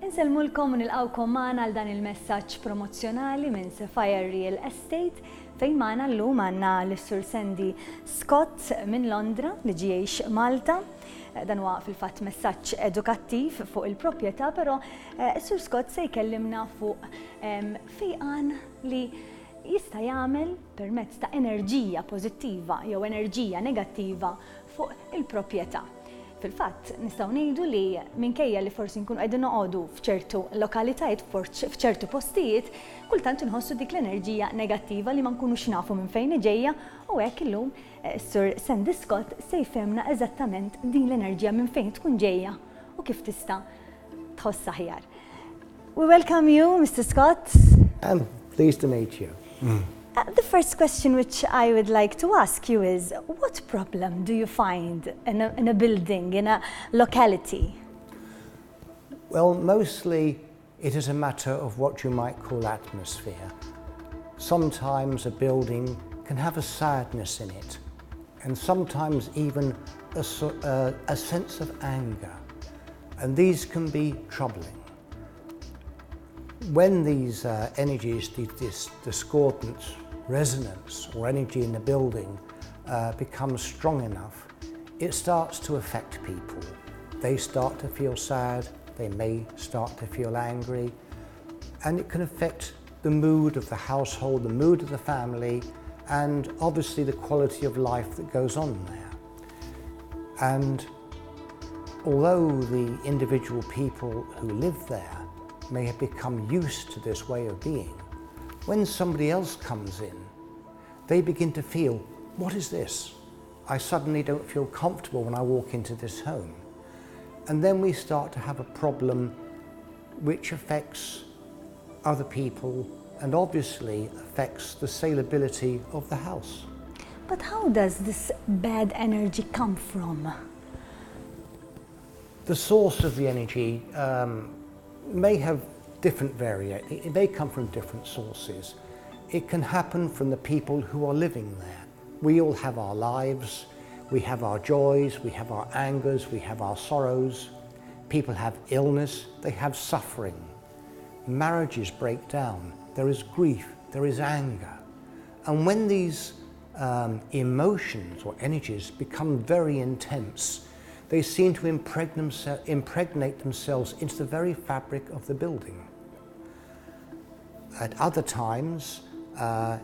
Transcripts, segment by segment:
Inselmulkom u nilqawkom magħna għal dan il-messaġġ promozzjonali minn Sapphire Real Estate fejn magħna llum għandna l-Sur Sandy Scott minn Londra li ġie Malta. Dan huwa fil-fatt messaġġ edukattiv fuq il-proprjetà, però is-Sur Scott se jkellimna fuq fejqan li jista' jagħmel permezz ta' enerġija pożittiva jew enerġija negattiva fuq il-proprjetà. Fil-fatt, nistgħu ngħidu li minkejja li forsi nkunu qegħdin noqogħdu f'ċertu lokalitajiet, f'ċertu postijiet, kultant inħossu dik l-enerġija negattiva li ma nkunux nafu minn fejn ġejja u hekk illum is-Sur Sandy Scott se jfhemna eżattament din l-enerġija minn fejn tkun ġejja u kif tista' tħoss aħjar. We welcome you, Mr. Scott. I'm pleased to meet you. The first question which I would like to ask you is, what problem do you find in a building, in a locality? Well, mostly it is a matter of what you might call atmosphere. Sometimes a building can have a sadness in it, and sometimes even a sense of anger, and these can be troubling. When these energies, this discordant resonance or energy in the building becomes strong enough, it starts to affect people. They start to feel sad, they may start to feel angry, and it can affect the mood of the household, the mood of the family, and obviously the quality of life that goes on there. And although the individual people who live there may have become used to this way of being, when somebody else comes in, they begin to feel, what is this? I suddenly don't feel comfortable when I walk into this home. And then we start to have a problem which affects other people and obviously affects the saleability of the house. But how does this bad energy come from? The source of the energy may have different variations. It may come from different sources. It can happen from the people who are living there. We all have our lives, we have our joys, we have our angers, we have our sorrows. People have illness, they have suffering. Marriages break down, there is grief, there is anger. And when these emotions or energies become very intense, they seem to impregnate themselves into the very fabric of the building. At other times, I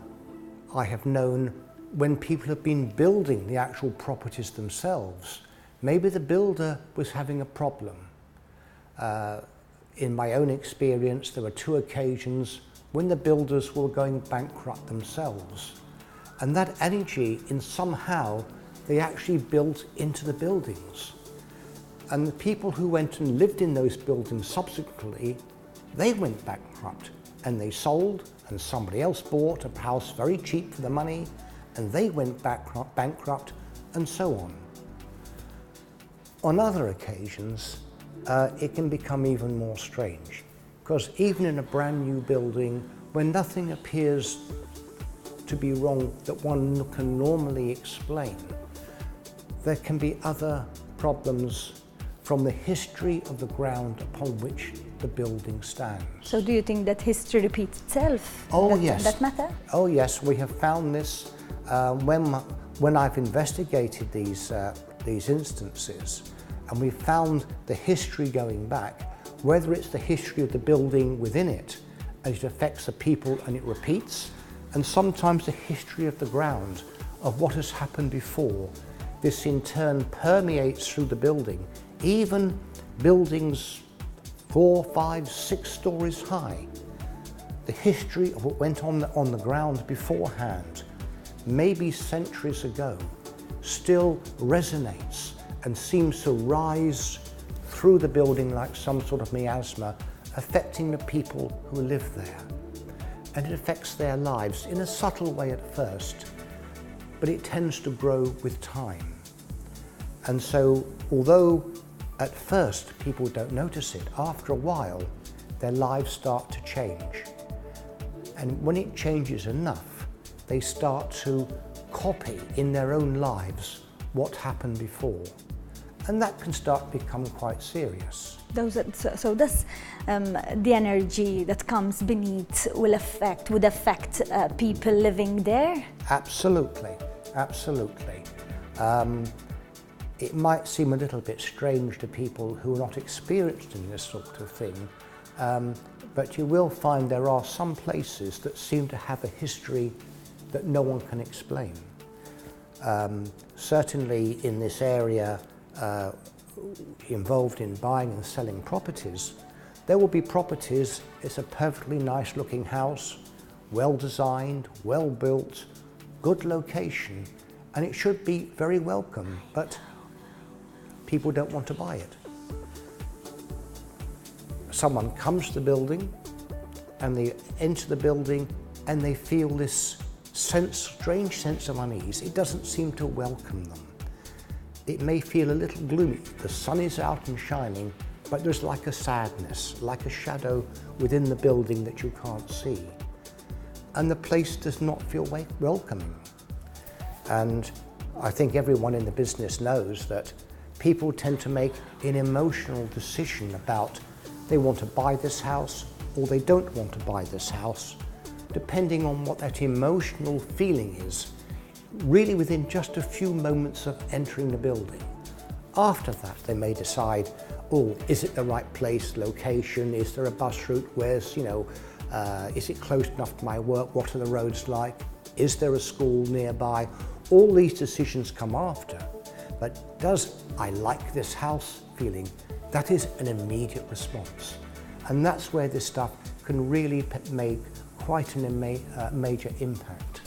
have known when people have been building the actual properties themselves, maybe the builder was having a problem. In my own experience, there were 2 occasions when the builders were going bankrupt themselves. And that energy, somehow, they actually built into the buildings. And the people who went and lived in those buildings subsequently, they went bankrupt and they sold, and somebody else bought a house very cheap for the money and they went bankrupt, and so on. On other occasions, it can become even more strange, because even in a brand new building, when nothing appears to be wrong that one can normally explain, there can be other problems from the history of the ground upon which the building stands. So do you think that history repeats itself? Yes. That matter? Oh yes, we have found this when I've investigated these instances, and we've found the history going back, whether it's the history of the building within it, and it affects the people and it repeats, and sometimes the history of the ground, of what has happened before. This in turn permeates through the building, even buildings 4, 5, 6 stories high. The history of what went on the ground beforehand, maybe centuries ago, still resonates and seems to rise through the building like some sort of miasma, affecting the people who live there. And it affects their lives in a subtle way at first, but it tends to grow with time. And so, although at first people don't notice it, after a while their lives start to change. And when it changes enough, they start to copy in their own lives what happened before. And that can start to become quite serious. So this, the energy that comes beneath would affect people living there? Absolutely, absolutely. It might seem a little bit strange to people who are not experienced in this sort of thing, but you will find there are some places that seem to have a history that no one can explain. Certainly in this area involved in buying and selling properties, there will be properties, it's a perfectly nice looking house, well designed, well built, good location, and it should be very welcome, but people don't want to buy it. Someone comes to the building and they enter the building and they feel this strange sense of unease. It doesn't seem to welcome them. It may feel a little gloomy. The sun is out and shining, but there's like a sadness, like a shadow within the building that you can't see. And the place does not feel welcoming. And I think everyone in the business knows that people tend to make an emotional decision about they want to buy this house or they don't want to buy this house, depending on what that emotional feeling is, really within just a few moments of entering the building. After that, they may decide, oh, is it the right place, location, is there a bus route, where's, is it close enough to my work, what are the roads like, is there a school nearby? All these decisions come after, but does I like this house feeling? That is an immediate response. And that's where this stuff can really make quite a major impact.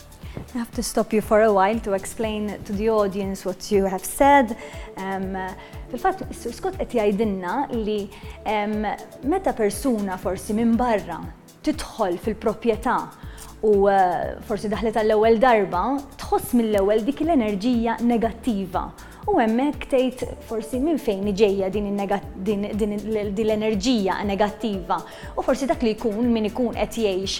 I have to stop you for a while to explain to the audience what you have said. Fil-fatt, Mr. Scott qed jgħidilna li meta persuna forsi minn barra tidħol fil-proprjetà u forsi daħlet għall-ewwel darba, tħoss mill-ewwel dik l-enerġija negattiva. U hemmhekk tgħid forsi minn fejn ġejja din l-enerġija negattiva. U forsi dak li min ikun qed jgħix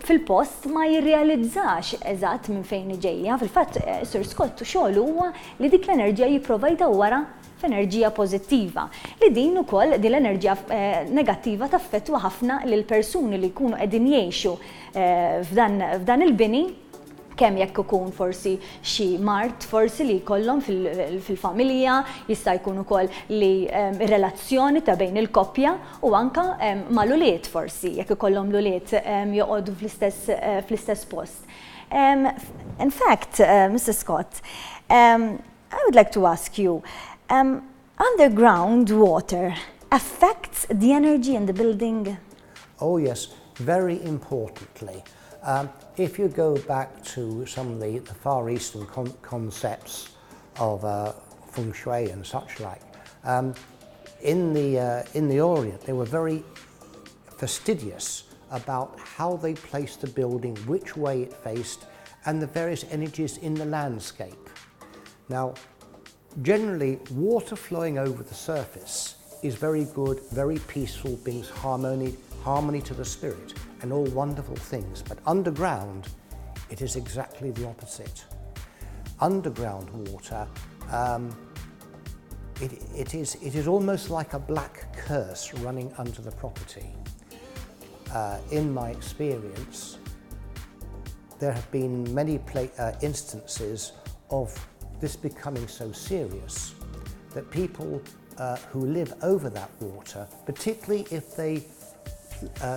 fil-post ma jirrealizzax eżatt minn fejn ġejja. Fil-fatt, Sir Scott xogħlu huwa li dik l-enerġija jipprova jdawwara wara f'enerġija pożittiva. Li din ukoll din l-enerġija negattiva taffettwa ħafna lil persuni li jkunu qegħdin jgħixu f'dan il-bini, kemm jekk ikun forsi xi mart forsi li jkollhom fil-familja, jista' jkun ukoll li relazzjoni ta' bejn il-koppja u anke mal-ulied forsi jekk ikollhom l-ulied joqogħdu fl-istess post. In fact, Mr. Scott, I would like to ask you, underground water affects the energy in the building? Oh yes, very importantly. If you go back to some of the Far Eastern concepts of feng shui and such like, in the Orient they were very fastidious about how they placed the building, which way it faced, and the various energies in the landscape. Now, generally, water flowing over the surface is very good, very peaceful, brings harmony to the spirit, and all wonderful things. But underground, it is exactly the opposite. Underground water, it is almost like a black curse running under the property. In my experience, there have been many instances of this becoming so serious that people who live over that water, particularly if they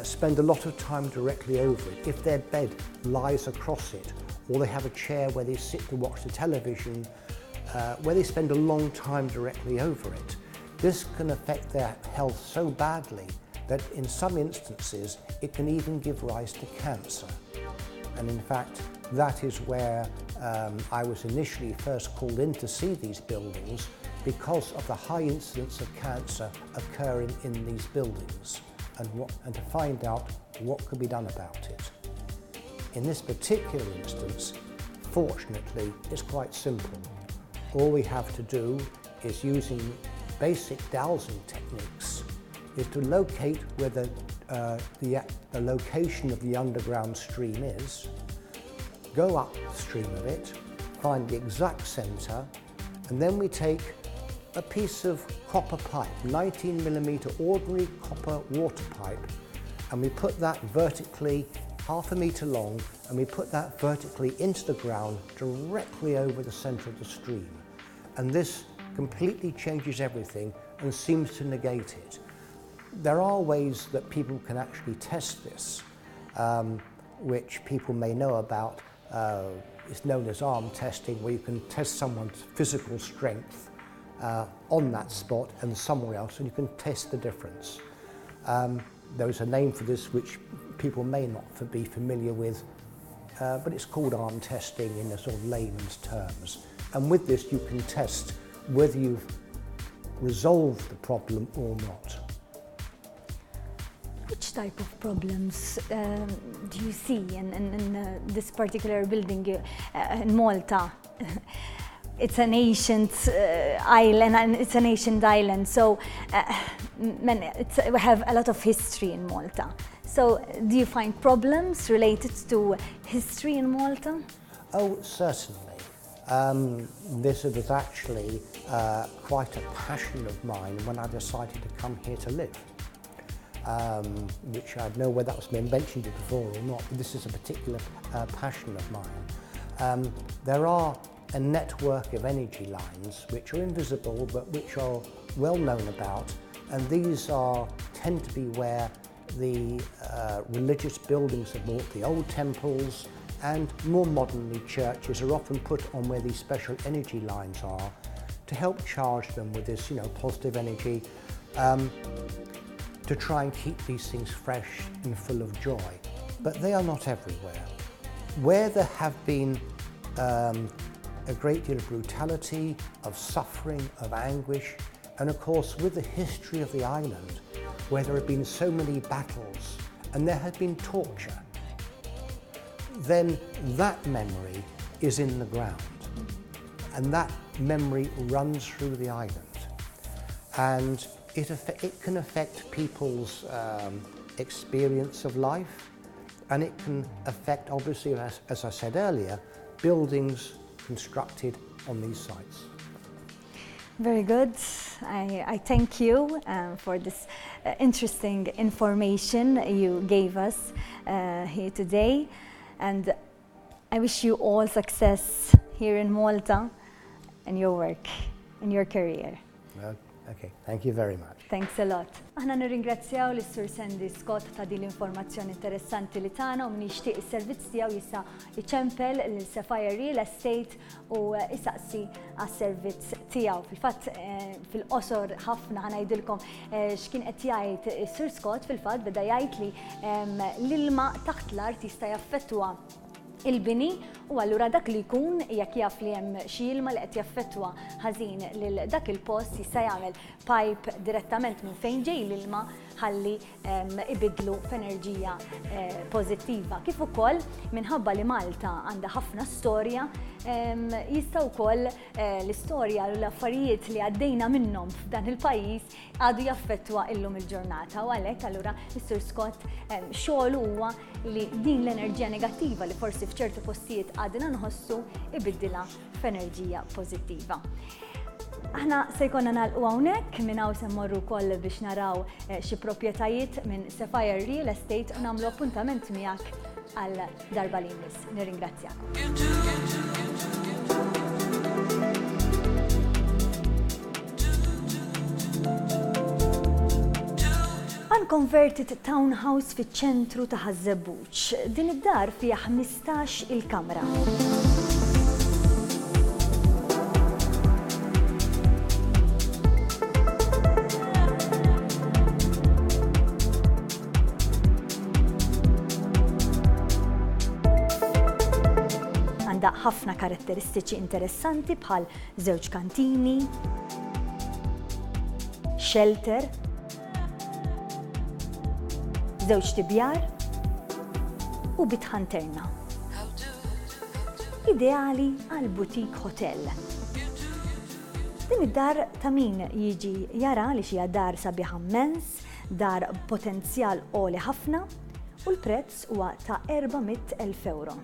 spend a lot of time directly over it, if their bed lies across it, or they have a chair where they sit to watch the television, where they spend a long time directly over it, this can affect their health so badly that in some instances it can even give rise to cancer. And in fact, that is where I was initially first called in to see these buildings, because of the high incidence of cancer occurring in these buildings, and to find out what could be done about it. In this particular instance, fortunately, it's quite simple. All we have to do is, using basic dowsing techniques, is to locate where the location of the underground stream is, go upstream of it, find the exact centre, and then we take a piece of copper pipe, 19mm ordinary copper water pipe, and we put that vertically, half a metre long, and we put that vertically into the ground directly over the centre of the stream. And this completely changes everything and seems to negate it. There are ways that people can actually test this, which people may know about. It's known as arm testing, where you can test someone's physical strength on that spot and somewhere else, and you can test the difference. There's a name for this which people may not be familiar with, but it's called arm testing in a sort of layman's terms. And with this you can test whether you've resolved the problem or not. Which type of problems do you see in this particular building in Malta? It's an ancient island, and it's an ancient island, so we have a lot of history in Malta. So do you find problems related to history in Malta? Oh, certainly. This was actually quite a passion of mine when I decided to come here to live. Which I don't know whether that's been mentioned before or not, but this is a particular passion of mine. There are a network of energy lines which are invisible but which are well known about, and these tend to be where the religious buildings of Malta, the old temples and more modernly churches, are often put on where these special energy lines are to help charge them with this, positive energy, to try and keep these things fresh and full of joy. But they are not everywhere. Where there have been a great deal of brutality, of suffering, of anguish, and of course with the history of the island, where there have been so many battles and there has been torture, then that memory is in the ground, and that memory runs through the island. And it can affect people's experience of life, and it can affect, obviously, as I said earlier, buildings constructed on these sites. Very good. I thank you for this interesting information you gave us here today, and I wish you all success here in Malta in your work, in your career. Okay, thank you very much. Thanks a lot. Aħna nirringrazzjaw lis-Sur Sandy Scott ta' din l-informazzjoni interessanti li tagħna, u min jixtieq is-servizz tiegħu jista' iċempel lil Sapphire Real Estate u isaqsi għas-servizz tiegħu. Fil-fatt fil-qosor ħafna ħanajdilkom x'kien qed jgħid is-Sur Scott. Fil-fatt beda jgħid li l-ilma taħt l-art jista' jaffettwa il-bini, u allura dak li jkun jekk jaf li hemm xi ilma li qed jaffettwa ħażin lil dak il-post jista' jagħmel pipe direttament minn fejn ġej l-ilma ħalli ibidlu f'enerġija pożittiva. Kif ukoll minħabba li Malta għandha ħafna storja, jista' wkoll l-istorja u l-affarijiet li għaddejna minnhom f'dan il-pajjiż għadu jaffettwa illum il-ġurnata, u għalhekk allura is-Sur Scott xogħol huwa li din l-enerġija negattiva li forsi f'ċertu postijiet għadna nħossu ibiddilha f'enerġija pożittiva. Aħna se jkollna nagħlqu hawnhekk, minn hawn se mmorru wkoll biex naraw xi proprjetajiet minn Sapphire Real Estate u nagħmlu appuntament miegħek għal darba li jmiss. Nirringrazzjakom. Unconverted townhouse fiċ-ċentru ta' Ħażebbuġ. Din id-dar fiha 15 il-kamra. Għandha ħafna karatteristiċi interessanti bħal żewġ kantini, shelter, żewġ tibjar u bit ħanterna. Ideali għal boutique hotel. Din id-dar ta' min jiġi jara li xi dar sabiħa immens, dar potenzjal għoli ħafna, u l-prezz huwa ta' 400,000 euro.